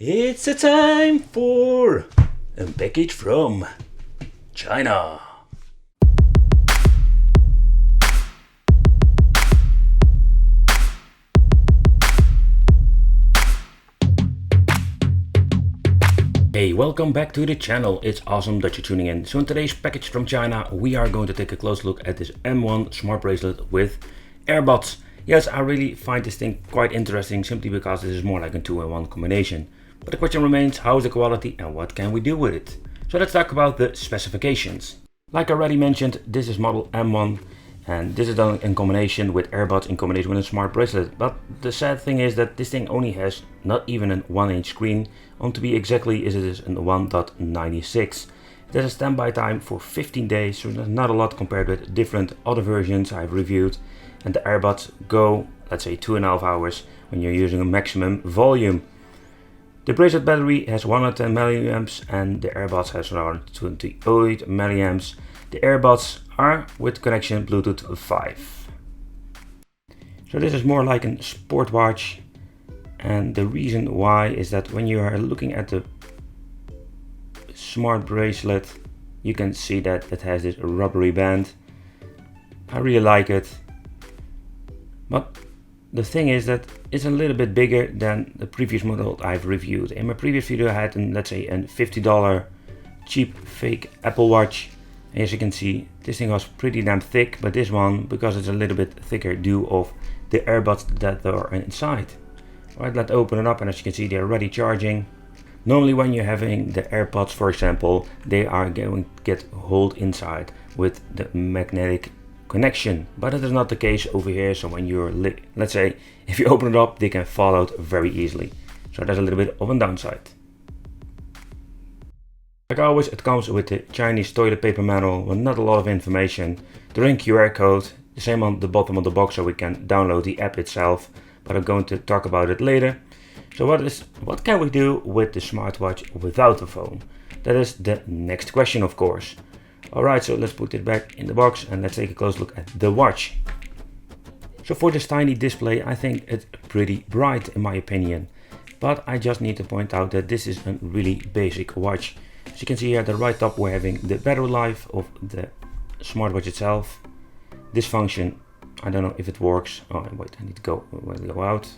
It's a time for a package from China. Hey, welcome back to the channel. It's awesome that you're tuning in. So in today's package from China, we are going to take a close look at this M1 smart bracelet with Airbuds. Yes, I really find this thing quite interesting simply because this is more like a 2-in-1 combination. But the question remains, how is the quality and what can we do with it? So let's talk about the specifications. Like I already mentioned, this is model M1 and this is done in combination with Airbuds in combination with a smart bracelet. But the sad thing is that this thing only has not even a 1-inch screen. On to be exactly, it is a 1.96. There's a standby time for 15 days, so that's not a lot compared with different other versions I've reviewed. And the Airbuds go, let's say, 2.5 hours when you're using a maximum volume. The bracelet battery has 110 milliamps and the Airbuds has around 28 milliamps. The Airbuds are with connection Bluetooth 5. So this is more like a sport watch, and the reason why is that when you are looking at the smart bracelet, you can see that it has this rubbery band. I really like it, but the thing is that it's a little bit bigger than the previous model I've reviewed. In my previous video I had, let's say, a $50 cheap fake Apple Watch. As you can see, this thing was pretty damn thick, but this one, because it's a little bit thicker due of the Airbuds that are inside. Alright, let's open it up, and as you can see, they're already charging. Normally when you're having the AirPods, for example, they are going to get hold inside with the magnetic connection, but it is not the case over here. So when you're, let's say, if you open it up, they can fall out very easily. So there's a little bit of a downside. Like always, it comes with the Chinese toilet paper manual with not a lot of information. The ring QR code, the same on the bottom of the box, so we can download the app itself, but I'm going to talk about it later. So what can we do with the smartwatch without the phone? That is the next question, of course. Alright, so let's put it back in the box and let's take a close look at the watch. So for this tiny display, I think it's pretty bright in my opinion. But I just need to point out that this is a really basic watch. As you can see here at the right top, we're having the battery life of the smartwatch itself. This function, I don't know if it works. Oh wait, I need to go out.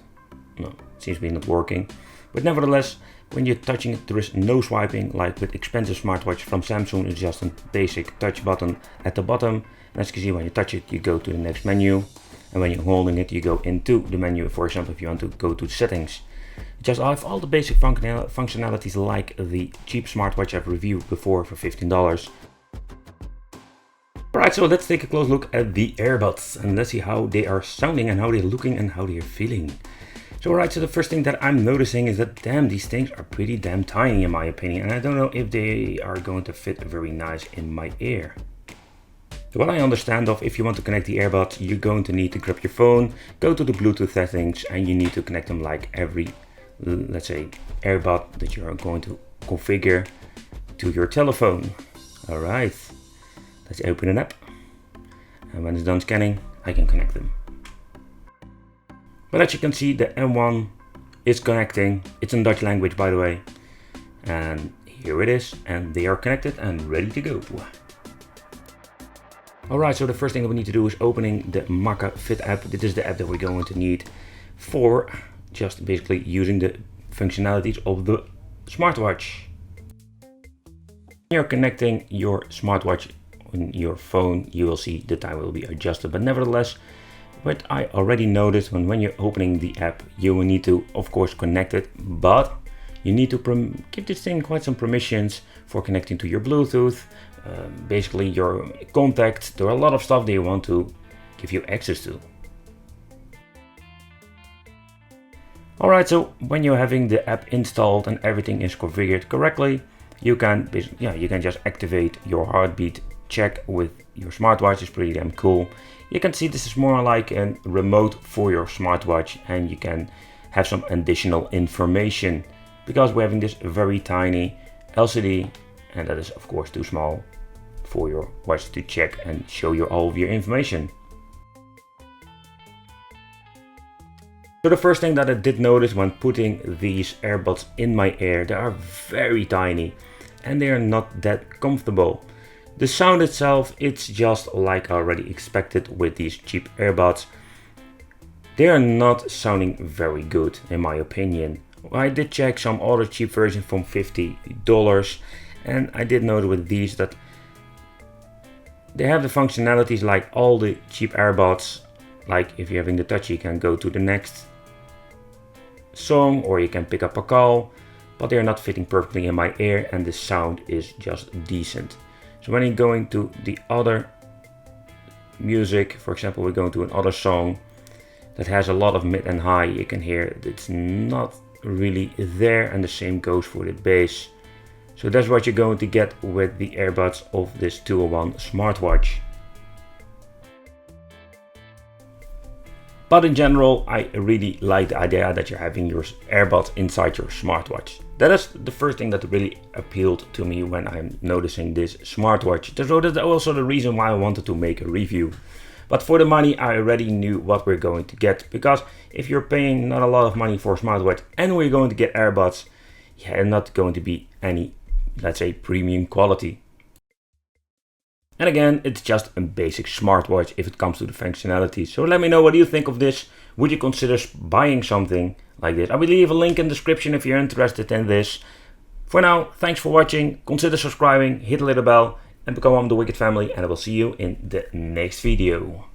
No, it seems to be not working. But nevertheless, when you're touching it, there is no swiping like with expensive smartwatch from Samsung. It's just a basic touch button at the bottom. And as you can see, when you touch it, you go to the next menu. And when you're holding it, you go into the menu. For example, if you want to go to settings. Just have all the basic functionalities like the cheap smartwatch I've reviewed before for $15. Alright, so let's take a close look at the Airbuds and let's see how they are sounding and how they're looking and how they're feeling. So alright, so the first thing that I'm noticing is that damn, these things are pretty damn tiny in my opinion, and I don't know if they are going to fit very nice in my ear. So what I understand of, if you want to connect the Airbuds, you're going to need to grab your phone, go to the Bluetooth settings, and you need to connect them like every, let's say, Airbud that you're going to configure to your telephone. Alright, let's open it up, and when it's done scanning, I can connect them. But as you can see, the M1 is connecting. It's in Dutch language, by the way. And here it is, and they are connected and ready to go. Alright, so the first thing that we need to do is opening the Maka Fit app. This is the app that we're going to need for just basically using the functionalities of the smartwatch. When you're connecting your smartwatch on your phone, you will see the time will be adjusted, but nevertheless, what I already noticed when you're opening the app, you will need to, of course, connect it, but you need to give this thing quite some permissions for connecting to your Bluetooth, basically your contacts. There are a lot of stuff they want to give you access to. Alright, so when you're having the app installed and everything is configured correctly, you can just activate your heartbeat check with your smartwatch. It's pretty damn cool. You can see this is more like a remote for your smartwatch, and you can have some additional information because we're having this very tiny LCD, and that is of course too small for your watch to check and show you all of your information. So the first thing that I did notice when putting these earbuds in my ear, they are very tiny and they are not that comfortable. The sound itself, it's just like I already expected with these cheap earbuds. They are not sounding very good in my opinion. I did check some other cheap versions from $50 and I did notice with these that they have the functionalities like all the cheap earbuds. Like if you're having the touch, you can go to the next song or you can pick up a call, but they're not fitting perfectly in my ear and the sound is just decent. So when you're going to the other music, for example, we're going to another song that has a lot of mid and high, you can hear it's not really there, and the same goes for the bass. So that's what you're going to get with the earbuds of this 2-in-1 smartwatch. But in general, I really like the idea that you're having your earbuds inside your smartwatch. That is the first thing that really appealed to me when I'm noticing this smartwatch. So that's also the reason why I wanted to make a review. But for the money, I already knew what we're going to get. Because if you're paying not a lot of money for a smartwatch and we're going to get earbuds, yeah, not going to be any, let's say, premium quality. And again, it's just a basic smartwatch if it comes to the functionality. So let me know, what do you think of this? Would you consider buying something like this? I will leave a link in the description if you're interested in this. For now, thanks for watching. Consider subscribing, hit the little bell and become one of the Wicked family, and I will see you in the next video.